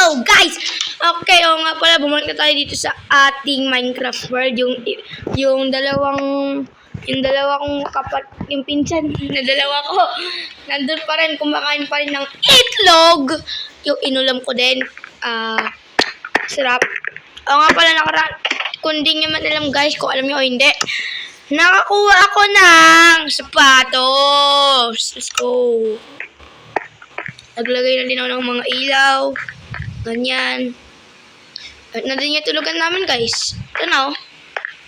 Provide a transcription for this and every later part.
go, guys! Okay, o nga pala, bumalik na tayo dito sa ating Minecraft world. Yung dalawang yung pinsan na dalawa ko, nandun pa rin, kumakain pa rin ng itlog. Yung inulam ko din, sarap. O nga pala, kung di nyo man alam guys, kung alam nyo o hindi, nakakuha ako ng sapatos. Let's go. Naglagay na din ako ng mga ilaw. Ganyan. At na din yung tulugan namin guys. Ano?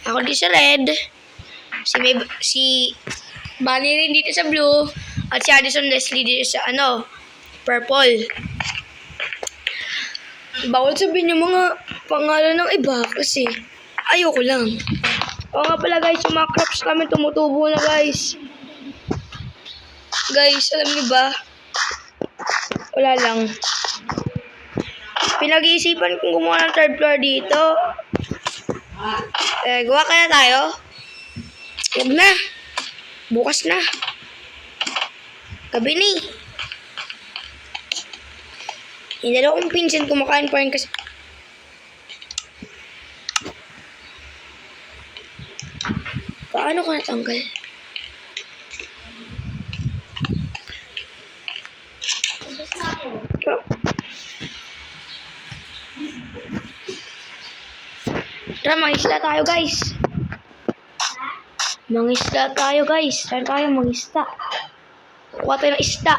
Ako di sa red. Si Bunny rin dito sa blue. At si Addison Leslie dito sa purple. Bawal sabihin yung mga pangalan ng iba kasi ayoko lang. O nga pala guys, yung mga crops namin tumutubo na guys. Guys, alam niyo ba? Wala lang. Pinag-iisipan kong gumawa ng third floor dito. Gawa kaya tayo? Huwag na. Bukas na. Gabi ni. Yung dalawang pinsan kumakain pa rin kasi. Paano ko natanggal? Tara, mangisda tayo guys. Mangisda tayo guys. Saan tayo mangisda? Kuha tayo ng isda.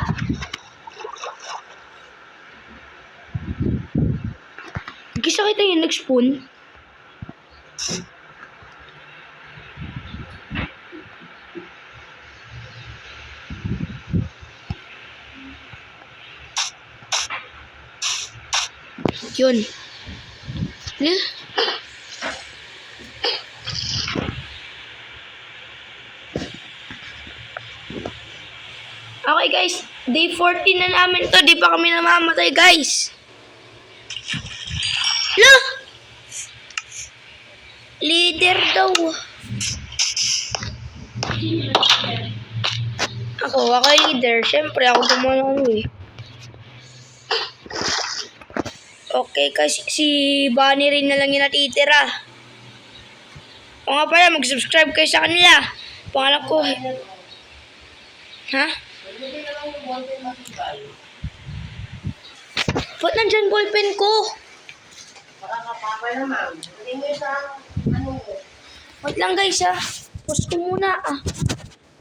Gisa kita yung nag-spoon. Yun. Okay guys, day 14 na namin to. Di pa kami namamatay guys. Leader daw. Ako leader. Siyempre ako gumawa eh. Okay, kasi si Bunny rin na lang yung natitira. O nga pala, mag-subscribe kayo sa kanila. Pangalan ko. Ha? Ba't nandyan ballpen ko? Wait lang guys Pause ko muna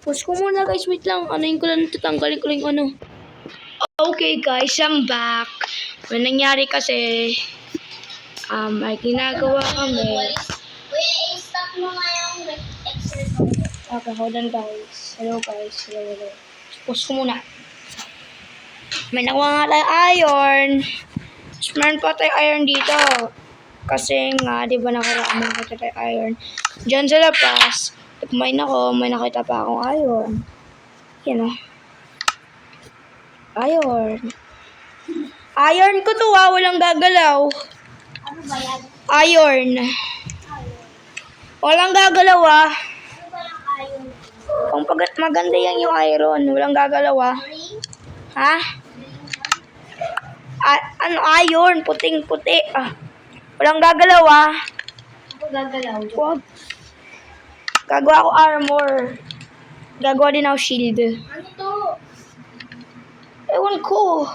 Pause ko muna guys, wait lang. Anuin ko lang, tatanggalin ko lang ano. Okay guys, I'm back. May nangyari kasi, ay ginagawa kami. Stop mo nga yung exercise. Okay, hold on guys. Hello guys, hello. Pause ko muna. May nakuha nga tayo iron. Meron pa tayo iron dito. Kasi nga, di ba nakaraan nakita tayo iron. Diyan sa labas, kumain ako, may nakita pa akong iron. Yan o. Iron. Iron ko to walang gagalaw. Ano ba yan? Iron. Walang gagalaw Ano ba yung iron? Kung maganda yan yung iron, walang gagalaw Green? Ha? Iron, puting-puti. Walang gagalaw Ako gagalaw. Wag. Gagawa ako armor. Gagawa din ako shield. Ano to? Ewan ko.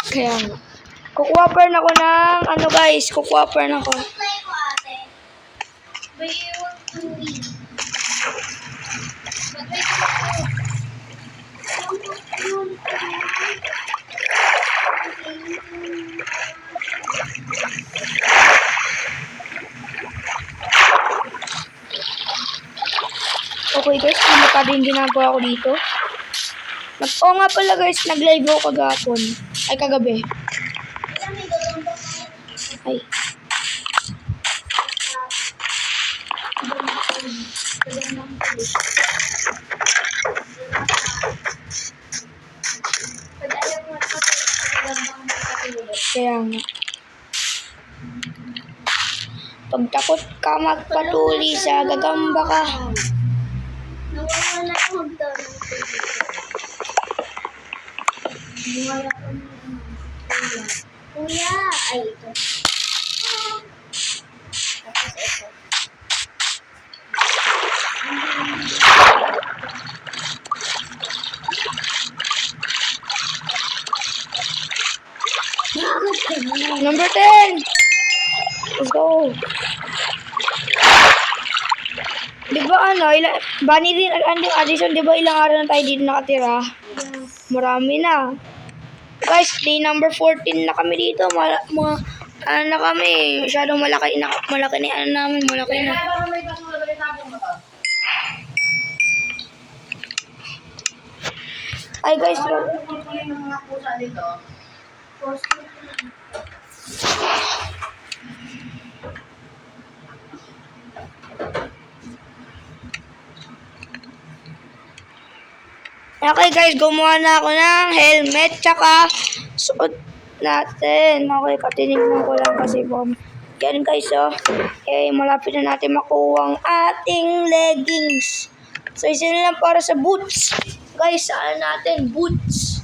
Kaya nga. Kukuha pa rin ako ng guys. Kukuha pa rin ako. Play ko ate. But you want to win. Okay guys, pa din ginagawa ko dito. Oo nga pala guys, nag-live ako kagapon. Ay, kagabi. Ay. Kaya nga. Pag takot ka magpatuli sa gagamba ka. Nawawala ako magdala. Wala ko naman. Kuya. Kuya! Ay, ito. Tapos ito. Number 10! Let's go! Di ba Bunny din, Addison, di ba ilang araw na tayo dito nakatira? Yes. Marami na. Guys, day number 14 na kami dito. Ano na kami, masyadong malaki na namin, malaki na. Ay guys, okay guys, gumawa na ako ng helmet, tsaka suot natin. Okay, katinignan ko lang kasi bomb. Yan guys, oh. Okay, malapit na natin makuha ang ating leggings. So, isa na lang para sa boots. Guys, saan natin? Boots.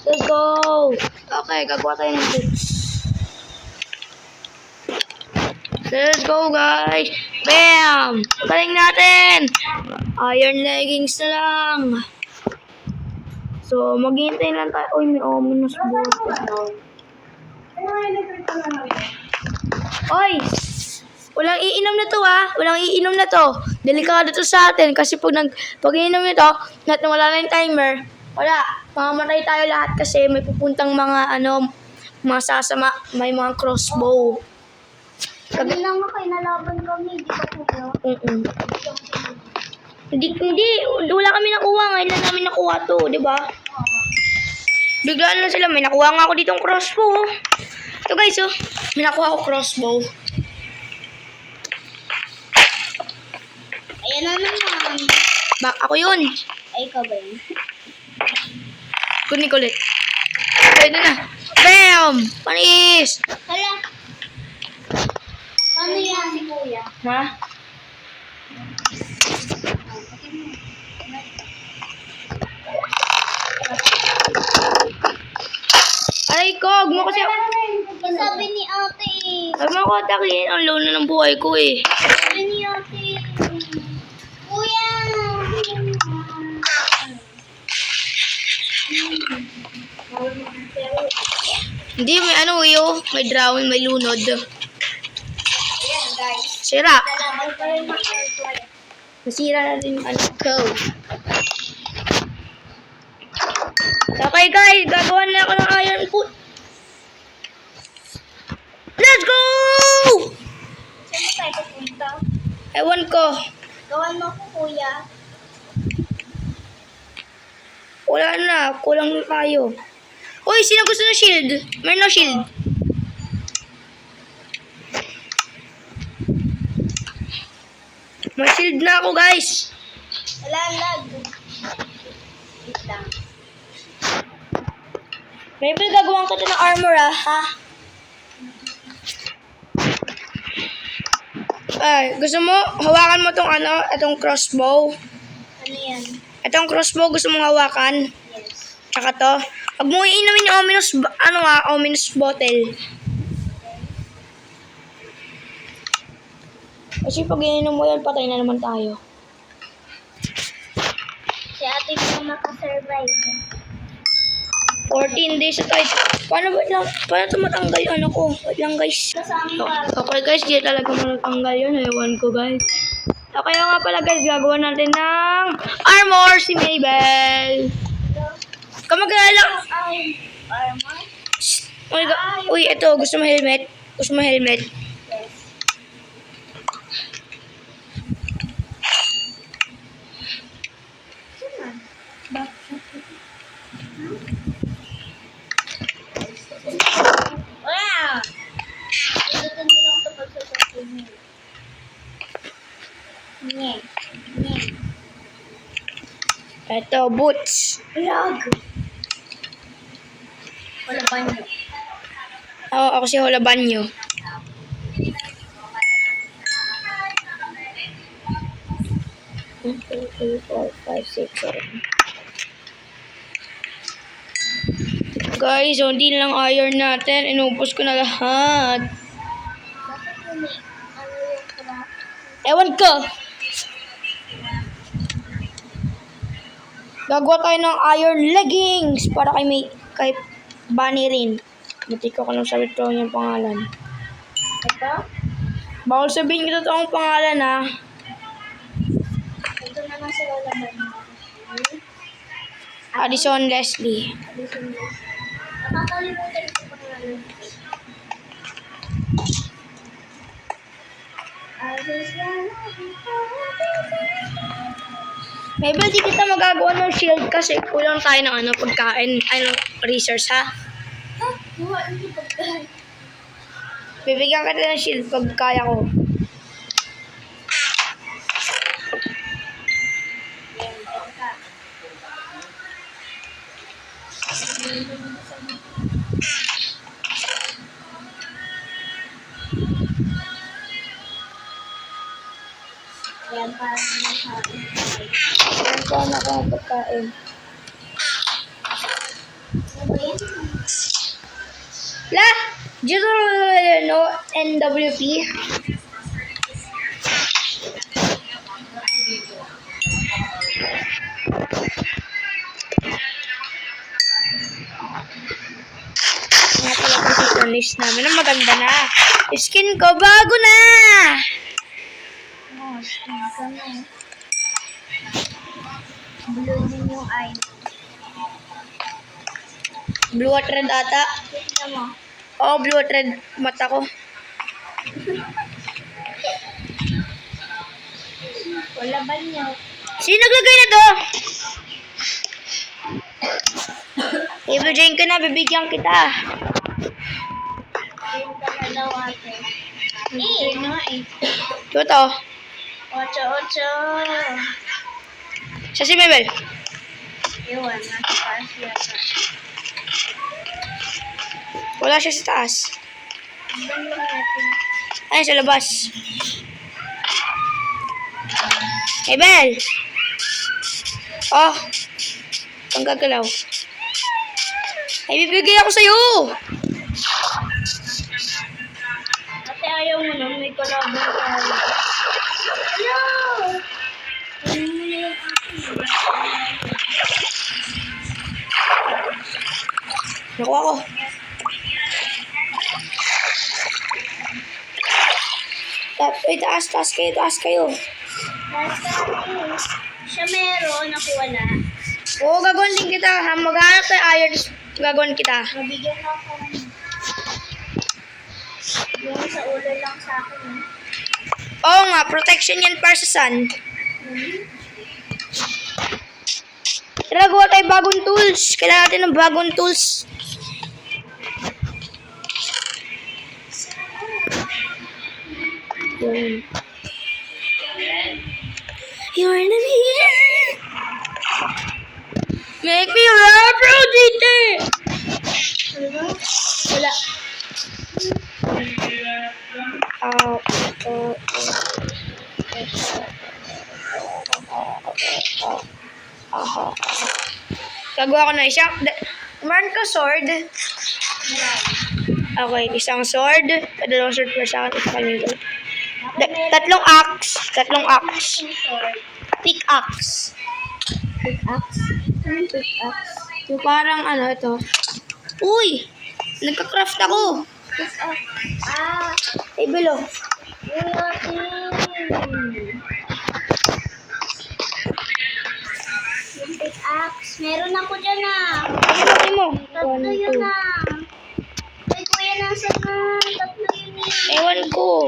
Let's go. Okay, gagawa tayo ng boots. Let's go, guys. Bam! Galing natin. Iron leggings na lang. So, maghihintay lang tayo. Uy, may ominous button. Oy! Walang iinom na to, ha? Walang iinom na to. Delikado to sa atin kasi pag iinom nito, lahat na wala na yung timer, wala. Mamamatay tayo lahat kasi may pupuntang mga mga sasama, may mga crossbow. Kami lang nga kayo, nalaban kami. Di ba kuya? Hindi, wala kami nakuha. Ngayon lang namin nakuha to, di ba? Biglaan lang sila. May nakuha nga ako ditong crossbow. Ito guys, oh. May nakuha ako crossbow. Ayan na naman. Ako yun. Ay, ikaw ba yun? Kunin ko ulit. Pwede na. Bam! Panis! Hala. Paano yan si kuya? Ha? Aray ko, huwag mo kasi... Sabi ni ate. Huwag mo ako atakin. Ang low na ng buhay ko eh. Sabi ni ate. Kuya! Hindi, may may drown, may lunod. Ayan guys. Sira. Nalaban pa rin ng air fryer. Nasira na rin yung ko. Okay guys, gagawa na ako ng iron foot. Let's go! Saan tayo pupunta? Ewan ko. Gawan mo ko kuya. Wala na, kulang na tayo. Uy, sino gusto ng shield? Meron na shield. May shield na ako guys. Wala lag. Wait lang. Maybe gagawin ko ito ng armor ha? Ay, gusto mo, hawakan mo itong crossbow. Ano yan? Itong crossbow gusto mong hawakan. Yes. Tsaka to. Huwag mo iinumin yung ominous bottle. Kasi pag ininom mo yan, patay na naman tayo. Si ate mo makasurvive. 14 days na tayo. Paano ito matanggal yung ko? Wait lang guys. Kasama ka. Okay guys, di talaga matanggal yun. Ewan ko guys. Okay nga pala guys, gagawa natin ng armor si Mabel. Kamagala. Ay, armor? Uy, ito. Gusto mo helmet? Gusto mo helmet? Yes. Wow! Itutin mo lang ito pag sasabihin mo. Nye. Nye. Ito, boots. Vlog! Wala ba niyo? Ako si Hola Banyo. One, two, three, 4, 5, 6, 7. Guys, so hindi lang iron natin. Inubos ko na lahat. Bakit yun eh? Ano yung craft? Ewan ko. Gagawa tayo ng iron leggings para kay Bunny rin. Buti ko lang sabi ko yung pangalan. Ito? Bawal sabihin ko totoong pangalan ha. Ito na lang sila laban mo. Addison Leslie. Nakakalimutan ko pangalan. Maybe di kita magagawa ng shield kasi kulang tayo ng pagkain, resource ha. Ha? Buha ang pagkain. Bibigyan kita ng shield pag kaya ko. Yan para sa Yan po ang pagkain. ano ba yan? La! Dito no NWP. Nga pala po sa list namin na maganda na. Skin ko bago na! Oh, skin ka na eh. Blue din yung eye. Blue at red ata. Tignan mo. Oh, blue at red mata ko. Wala ba niya? Sino naglagay na to? Ibigyan ko na, bibigyan kita. Yung ka na daw ate. Eh, nga eh. Ito. 8-8. Sa si Mabel. Iwan, nasa taas yata. Wala siya sa taas. Iban lang natin. Ay, sa labas. Mabel! Oh! Ang gagalaw. Ay, bibigay ako sa'yo! Ate, ayaw mo nun. May kalaban tayo. Hello! Ano mo na yung akin? Nakuha ko. Ay, taas kayo. Basta eh. Siya meron, ako wala. Oo, gagawin din kita. Maghanap tayo iron. Gagawin kita. Mabigyan na ako. Yung sa ulo lang sa akin. Oo nga, protection yan para sa sun. Gagawa tayo bagong tools. Kailangan natin ng bagong tools. Yun. You're the here. Make me laugh, Rodite. Wala. Gagawa ko na isang... Meron ka sword? Okay, isang sword. Dalawang sword para sa akin. Isa kanina. Tatlong axe. Pickaxe. Pickaxe? Anong pickaxe? Yung parang ito. Uy! Nagka-craft ako. Pickaxe. Ah! Ay, bilo. Yun natin. Yung pickaxe. Meron ako dyan ah. Ay, mo. Tatlo yun ah. Ay, kuya, nasa na? Tatlo yun eh. Ewan ko.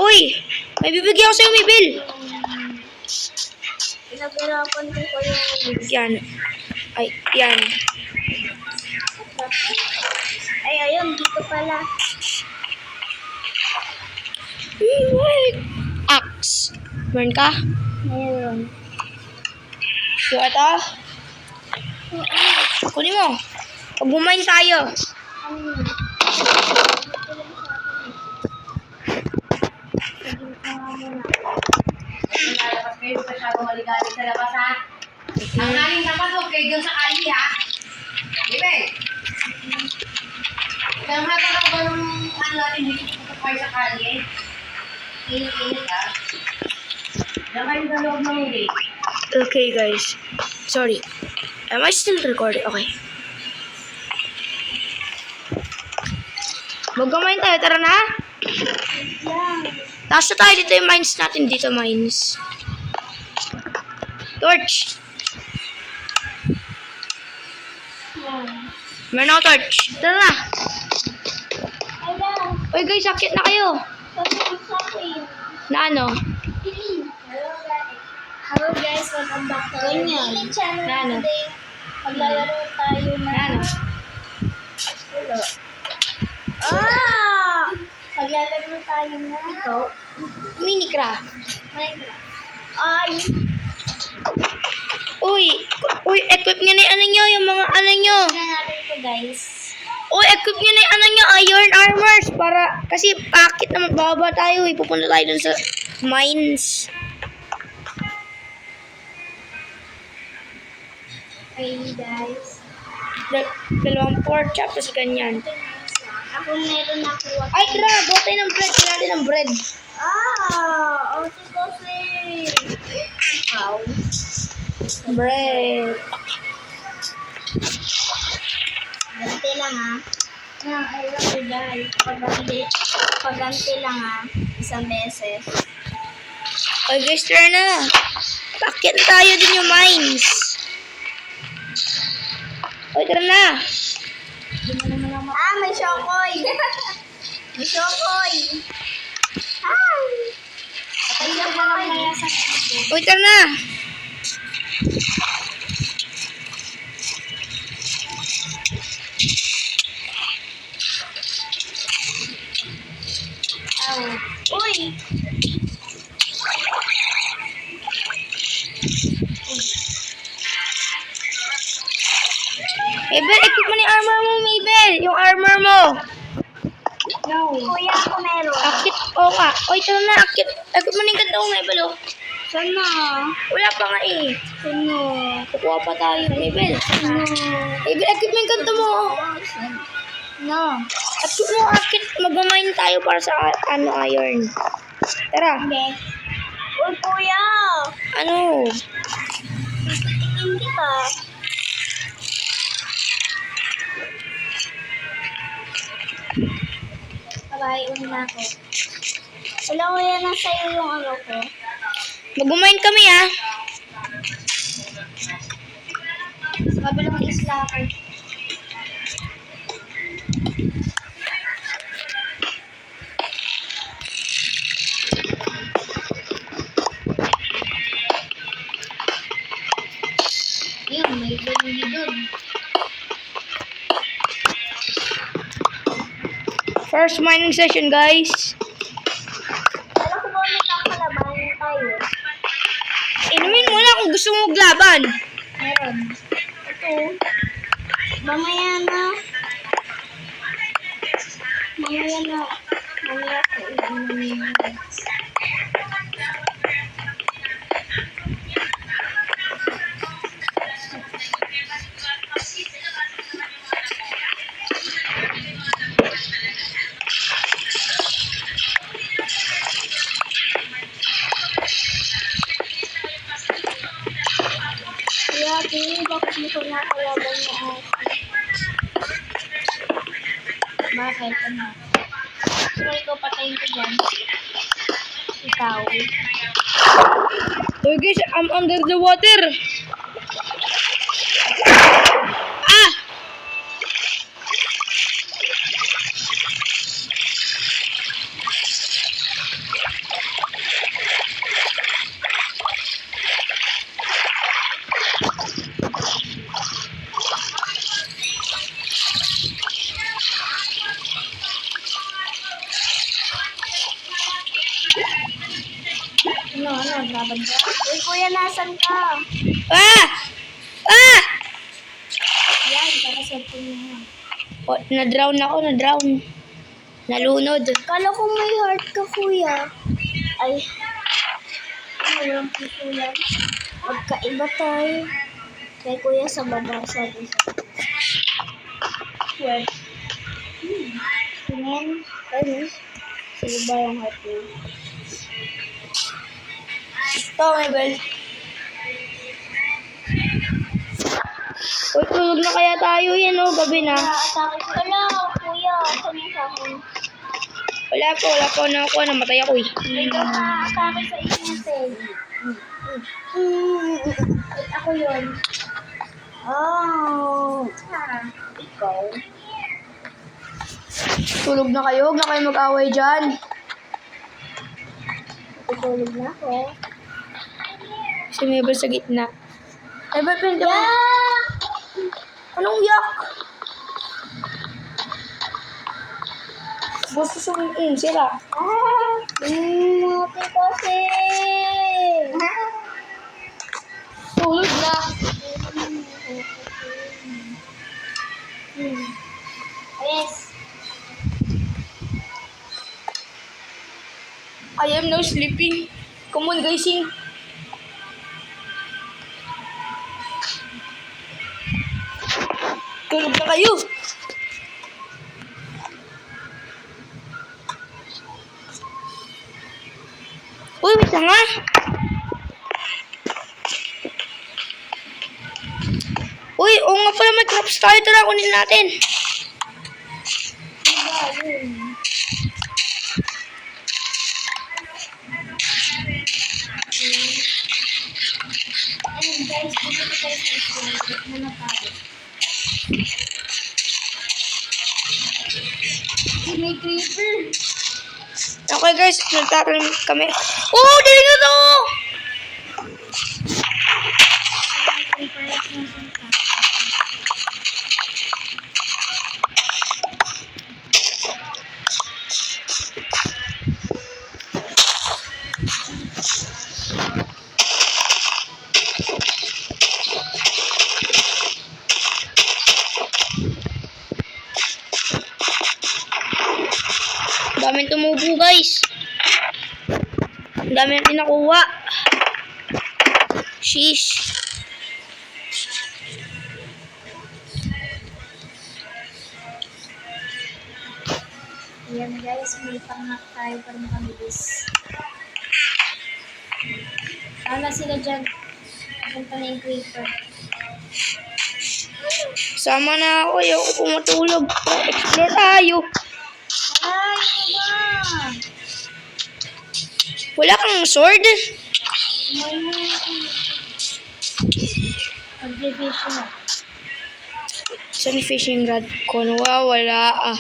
Uy! May bibigyan ko sa'yo, may bill. Pinaghirapan ko pa yung... Yan. Ay, yan. Ay, ayun. Dito pala. Wait. Axe. Meron ka? Meron. So, ito. Kunin mo. Pag bumain tayo. Ano yun? Lalabas kayo, masyadong maligalig sa labas ha. Ang aling labas, huwag kayo dyan sa kali ha. Bebe! Kaya matataw ba nung ano natin dito kapag sa kalye? Init-init ha? Diyan kayo sa loob ng gate. Okay, guys. Sorry. Am I still recording? Okay. Mag-mine tayo. Tara na. Lang. Taas na tayo dito yung mines natin. Dito mines. Torch. Meron ako torch. Tara na. Ala. Uy guys, sakit na kayo. Sabi. Na ano? Hello guys, welcome back to our daily channel. Ano? Today, maglalaro tayo na... Ano? Maglalaro tayo na... Ito? Minecraft. Minecraft. Ay! Uy, equip nyo na yung ano nyo, yung mga ano nyo. Tignan natin ito guys. Uy, equip nyo na yung ano nyo, iron armors. Para, kasi pakit na magbaba tayo. Pupunta tayo dun sa mines. Okay guys. Dalawang pork chop, tapos ganyan. Ako meron na kuha. Ay, grab! Buhat tayo ng bread. Kailangan natin ng bread. Kasi. Wow. Bread. Ganti lang I love you guys. Pagganti lang isang beses. Uy, guys, tara na. Pakit na tayo din yung mines. Uy, tara na. May shokoy. May shokoy. Patay na mamaya sa Uy, tara na. Uy! Mabel, equip mo na yung armor mo, Mabel. Yung armor mo. No. Kuya, ako meron. Akit, ka. Uy, tara na, akit. Equip mo na yung ganda ko, Mabel, oh. Sana? Wala pa nga eh. Sana? Kukuha pa tayo, Mabel. Sana? Mabel, equip mo yung ganda mo, oh. No. Equip mo, akit. Mag-mine tayo para sa iron. Tara. Okay. Uy, kuya! Ano? Titikin kita. Bye, una ako. Wala kuya, nasa iyo yung ano ko. Mag-mine kami, ah. Sa kabilang isla ako. Yun, may bumili doon. First mining session, guys. Alam ko ba may kakalabanin tayo? Inumin mo na kung gusto mo maglaban. Meron. Ito. Mamaya na. Mamaya na. Mamaya ko. Mamaya na. Kaya, tingin bakit mo ko nakalaban mo ako? Bakit? Ano? Sure ko patayin ko dyan. Ikaw. Uy, guys, I'm under the water. Ah! Ano, laban ka? Uy, kuya, nasan ka? Ah! Ah! Yan, para sa puno. Oh, na-drown ako, na-drown. Nalunod. Kala ko may heart ka, kuya. Ay. Walang puso yan. Magkaiba tayo. Kay kuya sa baba, sabi. Sweat. Tingnan. Ayun. Sige ba yung heart mo? Ito, may bell. Uy, tulog na kaya tayo yan, oh. Gabi na. Atake ko. Wala, kuya. Saan yung sa akin? Wala po na ako. Namatay ako eh. May atake sa init eh. Ako yun. Oh. Ikaw. Tulog na kayo. Huwag na kayo mag-away dyan. Tutulog na ako. Si Mabel sa gitna. Mabel, pinto mo. Yeah! Anong yak? Gusto sumiin sila. Mati kasi. Tulog na. Yes. I am now sleeping. Come on, guys, sing. Tulog na kayo. Uy, wait lang nga. Uy, oo nga pala, may crop starter. Kunin natin. And guys, dito ko tayo sa school. Ano tayo? May creeper. Okay guys, nagtatanim kami. Oh, dali na to! Daming tumubo guys. Ang dami natin nakuha. Sheesh. Ayan guys, may pangnak tayo para makabilis. Sana sila dyan. Punta na yung creeper. Sama na ako. Ayoko pumatulog. Explore tayo. Ay, ba? Wala kang sword? Mag-division na. Saan yung fishing rod ko? Nawawala ah.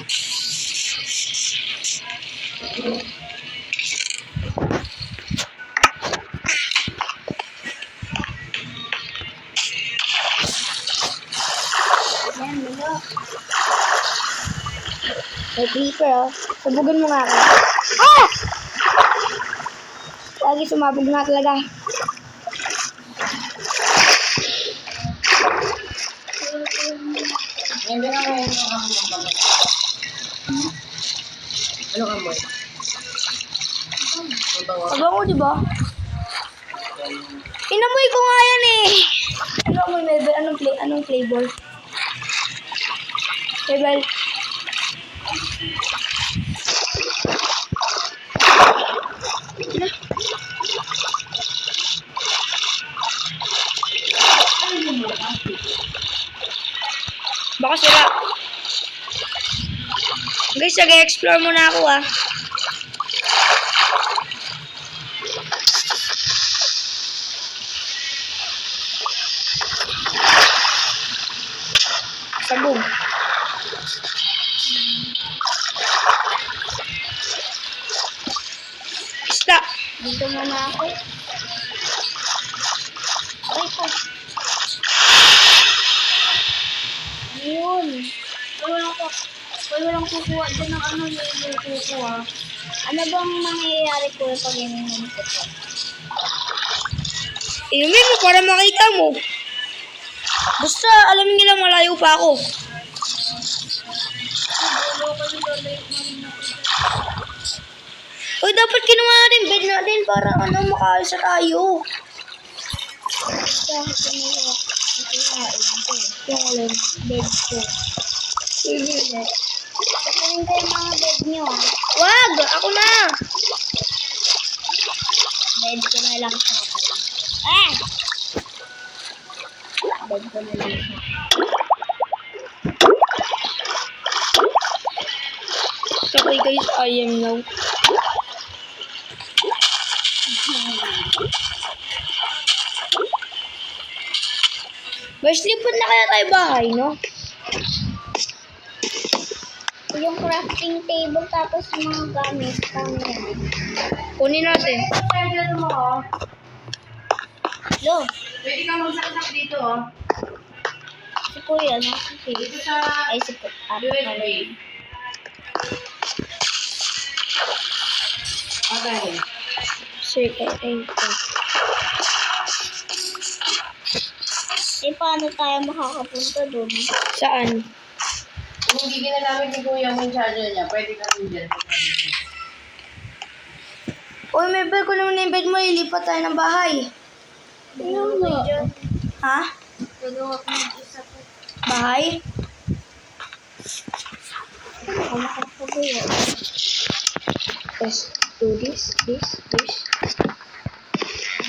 Ayan, lalo. May creeper ah. Sabugan mo nga ako. Ah! Lagi sumabog na talaga. Hindi na kayo magbabat. Ano ka mo? Abango, di ba? Inamoy ko nga yan eh. Ano amoy, Mabel? Anong flavor? Mabel. Baka sila. Guys, nag-explore muna ako ah. Sabog. Isda. Dito muna ako. Ay, ko. Ayun. Walang kukuha dyan ng ano yung kukuha. Ano bang mangyayari ko pag ininom ko po? Inumin mo para makita mo. Basta alam nila malayo pa ako. Uy, dapat kinuha natin bed natin para makaalsa tayo. Bakit kumuha? Kukuhain ko. Yung alin. Bed ko. Tingin ko yung mga bed nyo, ah. Wag! Ako na! Bed ko na lang sa akin. Ah! Bed ko na lang sa akin. Okay guys, I am now. Guys, lipat na kaya tayo bahay, no? Yung crafting table tapos mga gamit. Kami yan. Kunin natin. Charger mo, oh. Lo, Pwede kang magsaksak dito, oh. si Kuya, no? Si Dito sa Ay, si USB. Okay. Sige, ayun po. Eh, paano tayo makakapunta doon? Saan? Kung hindi ginagamit ni Kuya mo yung charger niya, pwede ka rin dyan. Uy, may bag ko naman na yung bed mo. Ilipat tayo ng bahay. Ano nga? Ha? Gagawa ko mag-isa po. Bahay? Ako makakagawa. Let's do this.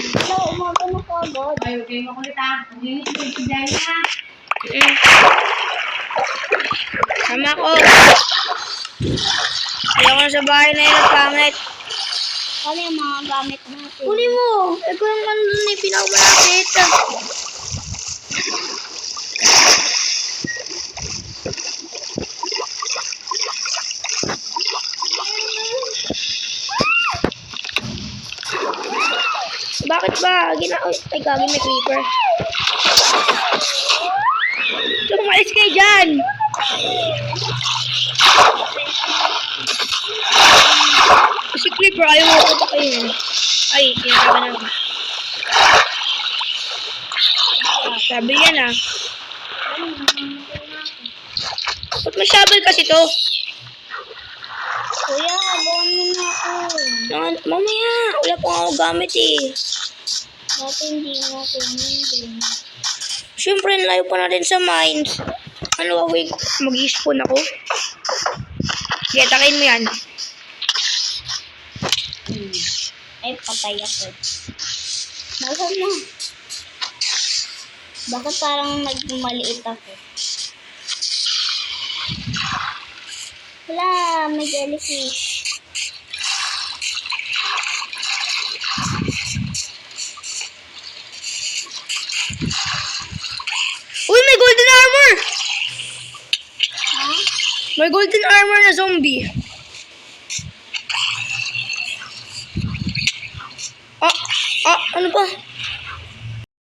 Wala, umaga na po agad. Ay, huwag kayong makulit, ah. Maglinis ko yung dyan, ha. Sama ko. Ayaw ko na sa bahay na yun at pangit. Ano yung mga gamit natin? Kunin mo. Ikaw yung ano dun eh, pinakamalapit. Bakit ba? Ay, gagi, may creeper. Tumalis kayo dyan! Si creeper, ayaw mo ko pa kayo. Ay, tinatawa na ako. Sabi yan ah. Ba't may shovel kasi to? Kuya, buwan mo na ako. Mamaya, wala pang ako gamit eh. Dati hindi natin yun. Siyempre, layo pa natin sa mines. Ano, wait, mag-i-spawn ako. Sige, takin mo yan. Ay, patay ako. Nasaan na? Bakit parang nagmaliit ako? Wala, may jellyfish. Uy, may golden armor! Ha? May golden armor na zombie. Ano ba?